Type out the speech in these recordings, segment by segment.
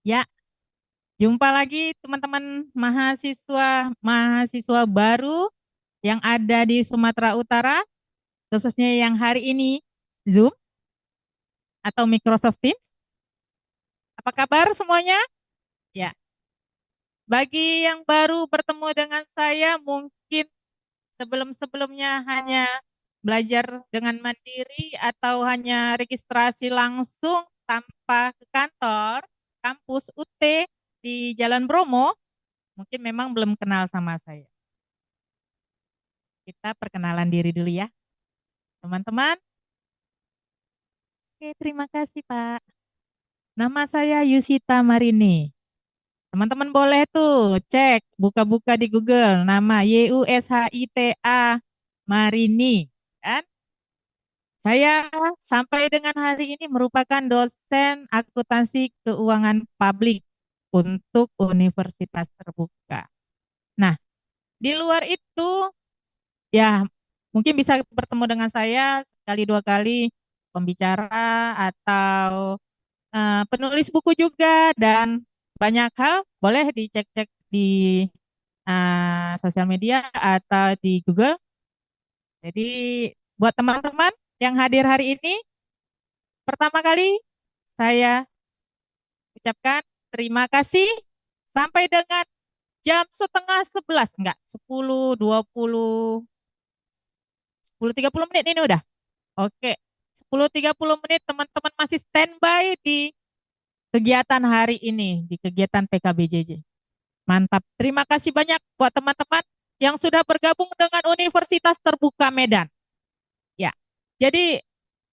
Ya, jumpa lagi teman-teman mahasiswa baru yang ada di Sumatera Utara, khususnya yang hari ini Zoom atau Microsoft Teams. Apa kabar semuanya? Ya, bagi yang baru bertemu dengan saya, mungkin sebelum-sebelumnya hanya belajar dengan mandiri atau hanya registrasi langsung tanpa ke kantor, kampus UT di Jalan Bromo, mungkin memang belum kenal sama saya. Kita perkenalan diri dulu ya, teman-teman. Oke, terima kasih, Pak. Nama saya Yusita Marini. Teman-teman boleh tuh cek, buka-buka di Google, nama Yushita Marini. Kan? Saya sampai dengan hari ini merupakan dosen akuntansi keuangan publik untuk Universitas Terbuka. Nah, di luar itu ya mungkin bisa bertemu dengan saya sekali dua kali pembicara atau penulis buku juga dan banyak hal boleh dicek-cek di sosial media atau di Google. Jadi buat teman-teman yang hadir hari ini, pertama kali saya ucapkan terima kasih sampai dengan jam setengah 11, enggak, 10.30 menit ini udah. Oke, 10.30 menit teman-teman masih standby di kegiatan hari ini, di kegiatan PKBJJ. Mantap. Terima kasih banyak buat teman-teman yang sudah bergabung dengan Universitas Terbuka Medan. Ya. Jadi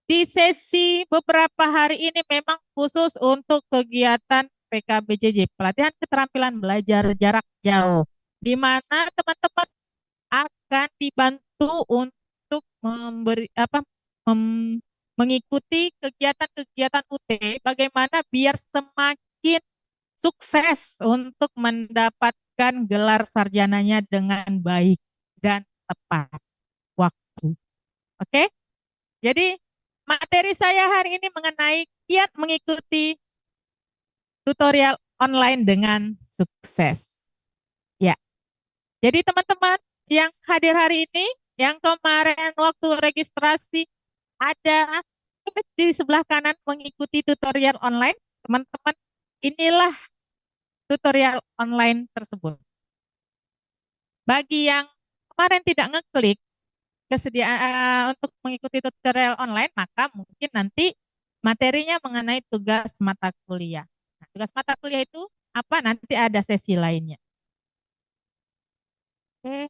di sesi beberapa hari ini memang khusus untuk kegiatan PKBJJ, pelatihan keterampilan belajar jarak jauh, di mana teman-teman akan dibantu untuk memberi mengikuti kegiatan-kegiatan UT bagaimana biar semakin sukses untuk mendapatkan gelar sarjananya dengan baik dan tepat waktu. Oke? Jadi materi saya hari ini mengenai kiat mengikuti tutorial online dengan sukses. Ya. Jadi teman-teman yang hadir hari ini, yang kemarin waktu registrasi ada di sebelah kanan mengikuti tutorial online, teman-teman, inilah tutorial online tersebut. Bagi yang kemarin tidak ngeklik kesediaan untuk mengikuti tutorial online, maka mungkin nanti materinya mengenai tugas mata kuliah. Nah, tugas mata kuliah itu apa? Nanti ada sesi lainnya. Oke,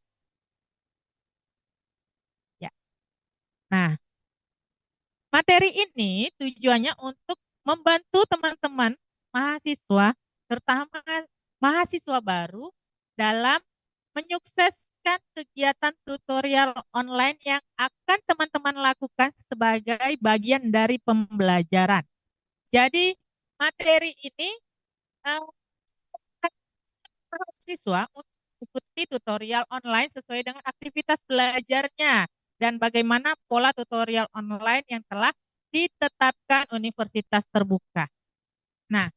ya. Nah, materi ini tujuannya untuk membantu teman-teman mahasiswa, terutama mahasiswa baru dalam menyukseskan kegiatan tutorial online yang akan teman-teman lakukan sebagai bagian dari pembelajaran. Jadi materi ini eh, mahasiswa untuk mengikuti tutorial online sesuai dengan aktivitas belajarnya dan bagaimana pola tutorial online yang telah ditetapkan Universitas Terbuka. Nah,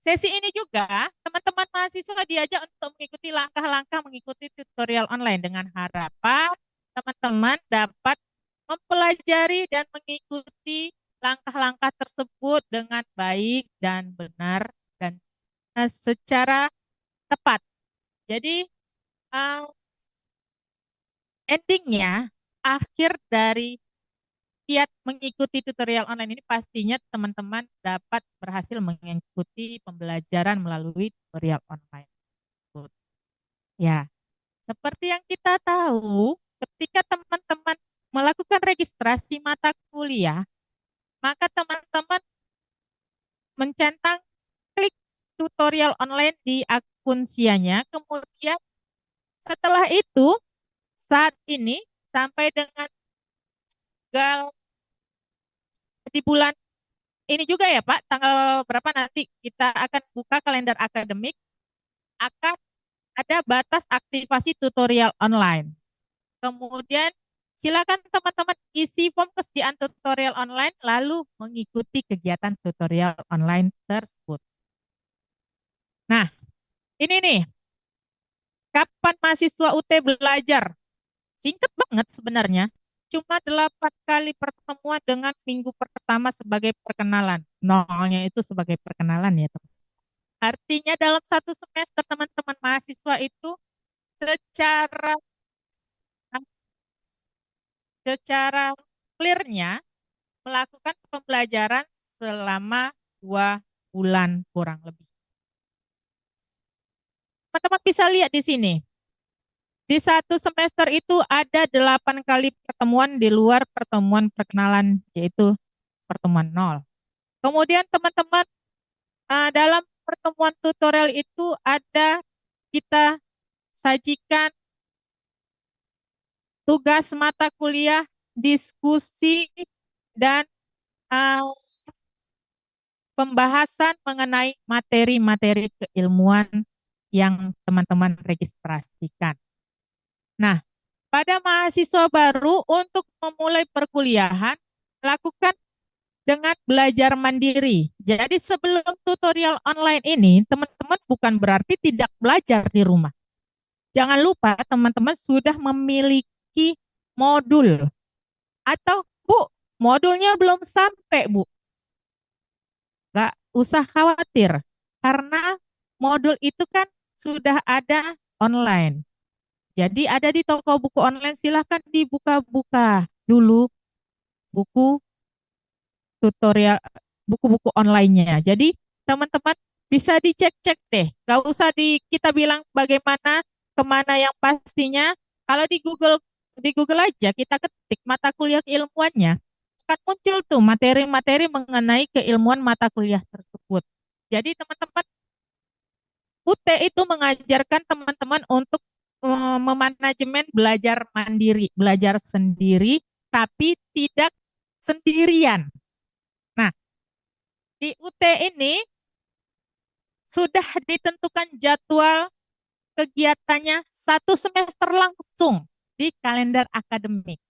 sesi ini juga teman-teman mahasiswa diajak untuk mengikuti langkah-langkah mengikuti tutorial online dengan harapan teman-teman dapat mempelajari dan mengikuti langkah-langkah tersebut dengan baik dan benar dan secara tepat. Jadi uh, endingnya akhir dari kiat mengikuti tutorial online ini pastinya teman-teman dapat berhasil mengikuti pembelajaran melalui tutorial online. Ya, seperti yang kita tahu, ketika teman-teman melakukan registrasi mata kuliah, maka teman-teman mencentang klik tutorial online di akun Sianya. Kemudian setelah itu, saat ini sampai dengan tanggal di bulan ini juga ya Pak, tanggal berapa nanti kita akan buka kalender akademik, akan ada batas aktivasi tutorial online. Kemudian silakan teman-teman isi form kesediaan tutorial online lalu mengikuti kegiatan tutorial online tersebut. Nah, ini nih, kapan mahasiswa UT belajar? Singkat banget sebenarnya. Cuma 8 kali pertemuan dengan minggu pertama sebagai perkenalan. Nolnya itu sebagai perkenalan ya, teman. Artinya dalam satu semester teman-teman mahasiswa itu secara secara clearnya melakukan pembelajaran selama 2 bulan kurang lebih. Teman-teman bisa lihat di sini. Di satu semester itu ada 8 kali pertemuan di luar pertemuan perkenalan, yaitu pertemuan nol. Kemudian teman-teman dalam pertemuan tutorial itu ada kita sajikan tugas mata kuliah, diskusi, dan eh, pembahasan mengenai materi-materi keilmuan yang teman-teman registrasikan. Nah, pada mahasiswa baru untuk memulai perkuliahan, lakukan dengan belajar mandiri. Jadi sebelum tutorial online ini, teman-teman bukan berarti tidak belajar di rumah. Jangan lupa teman-teman sudah memiliki modul. Atau, Bu, modulnya belum sampai, Bu. Nggak usah khawatir. Karena modul itu kan sudah ada online. Jadi ada di toko buku online, silahkan dibuka-buka dulu buku tutorial, buku-buku online-nya. Jadi teman-teman bisa dicek-cek deh. Gak usah kita bilang bagaimana, kemana yang pastinya. Kalau di Google aja kita ketik mata kuliah keilmuannya, akan muncul tuh materi-materi mengenai keilmuan mata kuliah tersebut. Jadi teman-teman, UT itu mengajarkan teman-teman untuk memanajemen belajar mandiri, belajar sendiri, tapi tidak sendirian. Nah, di UT ini sudah ditentukan jadwal kegiatannya 1 semester langsung di kalender akademik.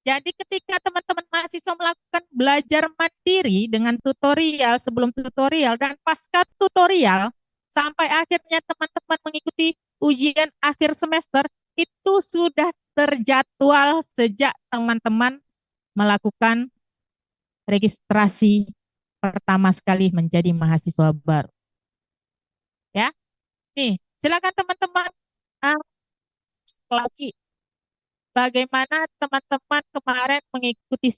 Jadi ketika teman-teman mahasiswa melakukan belajar mandiri dengan tutorial, sebelum tutorial, dan pasca tutorial, sampai akhirnya teman-teman mengikuti ujian akhir semester, itu sudah terjadwal sejak teman-teman melakukan registrasi pertama sekali menjadi mahasiswa baru. Ya, nih, silakan teman-teman lagi bagaimana teman-teman kemarin mengikuti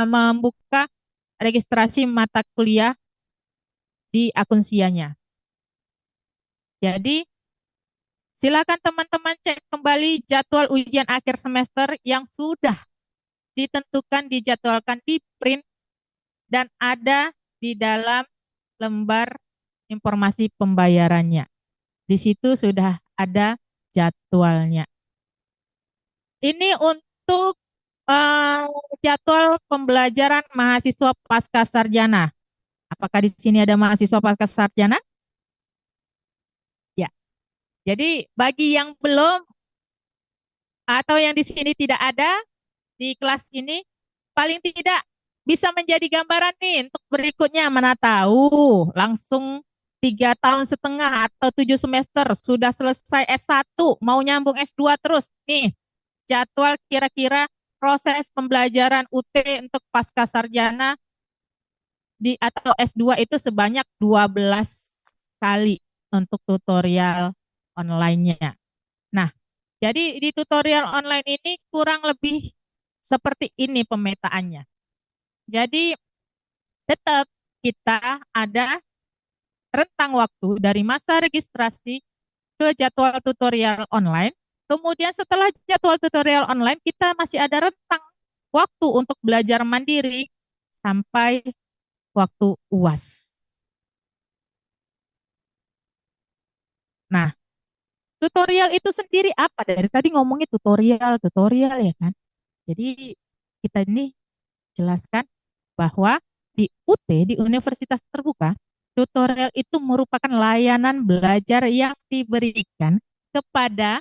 membuka registrasi mata kuliah di akun SIA-nya. Jadi, silakan teman-teman cek kembali jadwal ujian akhir semester yang sudah ditentukan, dijadwalkan di print dan ada di dalam lembar informasi pembayarannya. Di situ sudah ada jadwalnya. Ini untuk eh, jadwal pembelajaran mahasiswa pasca sarjana. Apakah di sini ada mahasiswa pasca sarjana? Ya. Jadi bagi yang belum atau yang di sini tidak ada di kelas ini, paling tidak bisa menjadi gambaran nih untuk berikutnya. Mana tahu langsung 3 tahun setengah atau 7 semester sudah selesai S1, mau nyambung S2 terus. Nih, jadwal kira-kira proses pembelajaran UT untuk pasca sarjana atau S2 itu sebanyak 12 kali untuk tutorial online-nya. Nah, jadi di tutorial online ini kurang lebih seperti ini pemetaannya. Jadi tetap kita ada rentang waktu dari masa registrasi ke jadwal tutorial online. Kemudian setelah jadwal tutorial online, kita masih ada rentang waktu untuk belajar mandiri sampai waktu UAS. Nah, tutorial itu sendiri apa? Dari tadi ngomongin tutorial, tutorial ya kan? Jadi kita ini jelaskan bahwa di UT, di Universitas Terbuka, tutorial itu merupakan layanan belajar yang diberikan kepada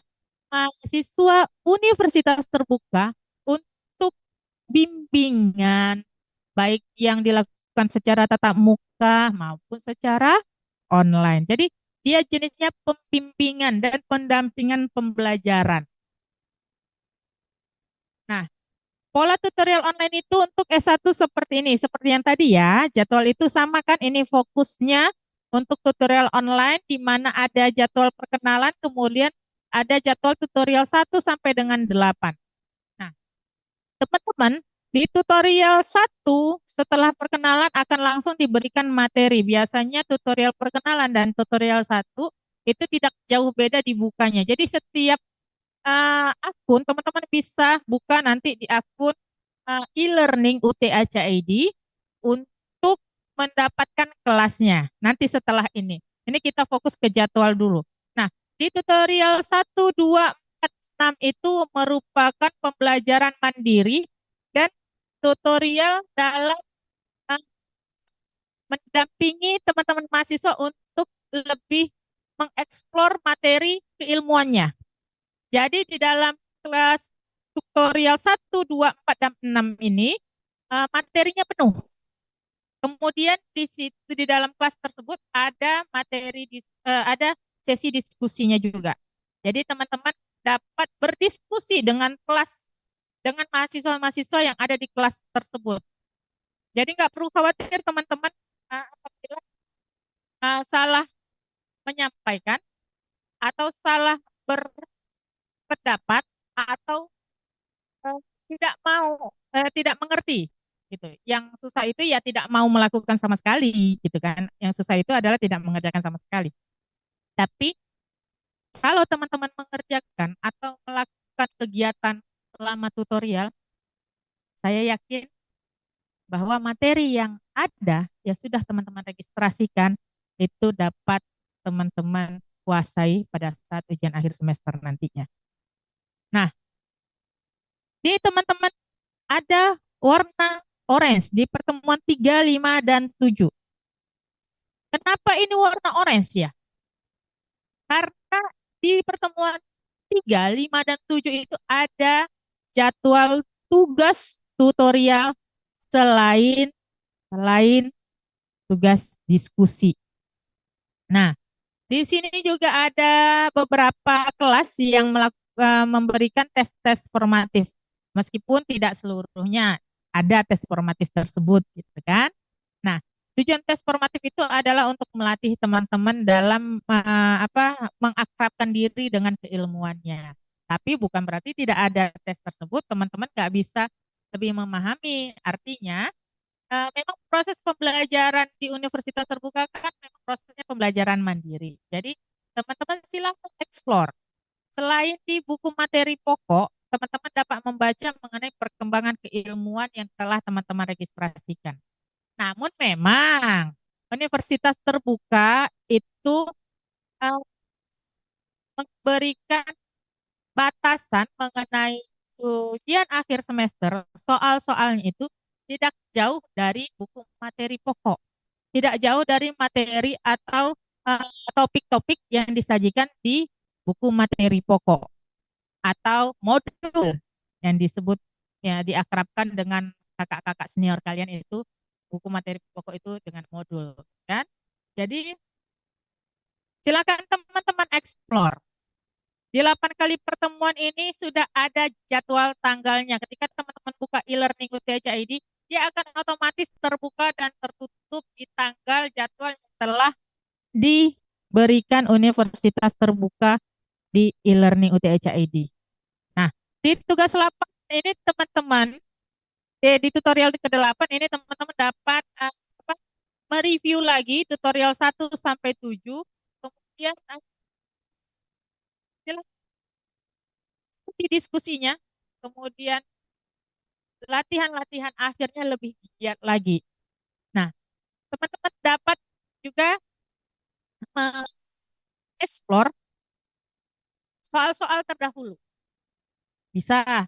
mahasiswa Universitas Terbuka untuk bimbingan, baik yang dilakukan secara tatap muka maupun secara online. Jadi dia jenisnya pembimbingan dan pendampingan pembelajaran. Nah, pola tutorial online itu untuk S1 seperti ini, seperti yang tadi ya. Jadwal itu sama kan, ini fokusnya untuk tutorial online di mana ada jadwal perkenalan, kemudian ada jadwal tutorial 1 sampai dengan 8. Nah, teman-teman, di tutorial 1 setelah perkenalan akan langsung diberikan materi. Biasanya tutorial perkenalan dan tutorial 1 itu tidak jauh beda dibukanya. Jadi setiap akun teman-teman bisa buka nanti di akun e-learning UTACID untuk mendapatkan kelasnya. Nanti setelah ini. Ini kita fokus ke jadwal dulu. Nah, di tutorial 1, 2, 4, 6 itu merupakan pembelajaran mandiri dan tutorial dalam eh, mendampingi teman-teman mahasiswa untuk lebih mengeksplor materi keilmuannya. Jadi di dalam kelas tutorial 1, 2, 4, dan 6 ini materinya penuh. Kemudian di situ di dalam kelas tersebut ada ada sesi diskusinya juga. Jadi teman-teman dapat berdiskusi dengan kelas dengan mahasiswa-mahasiswa yang ada di kelas tersebut. Jadi nggak perlu khawatir teman-teman apabila salah menyampaikan atau salah berpendapat atau eh, tidak mengerti gitu. Yang susah itu ya tidak mau melakukan sama sekali gitu kan. Yang susah itu adalah tidak mengerjakan sama sekali. Tapi kalau teman-teman mengerjakan atau melakukan kegiatan selama tutorial, saya yakin bahwa materi yang ada ya sudah teman-teman registrasikan itu dapat teman-teman kuasai pada saat ujian akhir semester nantinya. Nah, di teman-teman ada warna orange di pertemuan 3, 5, dan 7. Kenapa ini warna orange ya? Karena di pertemuan 3, 5, dan 7 itu ada jadwal tugas tutorial selain selain tugas diskusi. Nah, di sini juga ada beberapa kelas yang memberikan tes-tes formatif. Meskipun tidak seluruhnya ada tes formatif tersebut gitu kan. Nah, tujuan tes formatif itu adalah untuk melatih teman-teman dalam mengakrabkan diri dengan keilmuannya. Tapi bukan berarti tidak ada tes tersebut, teman-teman nggak bisa lebih memahami. Artinya, memang proses pembelajaran di universitas terbuka kan memang prosesnya pembelajaran mandiri. Jadi, teman-teman silakan eksplor. Selain di buku materi pokok, teman-teman dapat membaca mengenai perkembangan keilmuan yang telah teman-teman registrasikan. Namun memang universitas terbuka itu eh, memberikan batasan mengenai ujian akhir semester, soal-soalnya itu tidak jauh dari buku materi pokok, tidak jauh dari materi atau topik-topik yang disajikan di buku materi pokok atau modul yang disebut ya diakrabkan dengan kakak-kakak senior kalian itu buku materi pokok itu dengan modul kan. Jadi silakan teman-teman eksplor. Di 8 kali pertemuan ini sudah ada jadwal tanggalnya. Ketika teman-teman buka e-learning UTHID, dia akan otomatis terbuka dan tertutup di tanggal jadwal yang telah diberikan universitas terbuka di e-learning UTHID. Nah, di tugas 8 ini teman-teman, di tutorial ke-8 ini teman-teman dapat mereview lagi tutorial 1 sampai 7, kemudian ikuti diskusinya, kemudian latihan-latihan akhirnya lebih giat lagi. Nah, teman-teman dapat juga mengeksplor soal-soal terdahulu. Bisa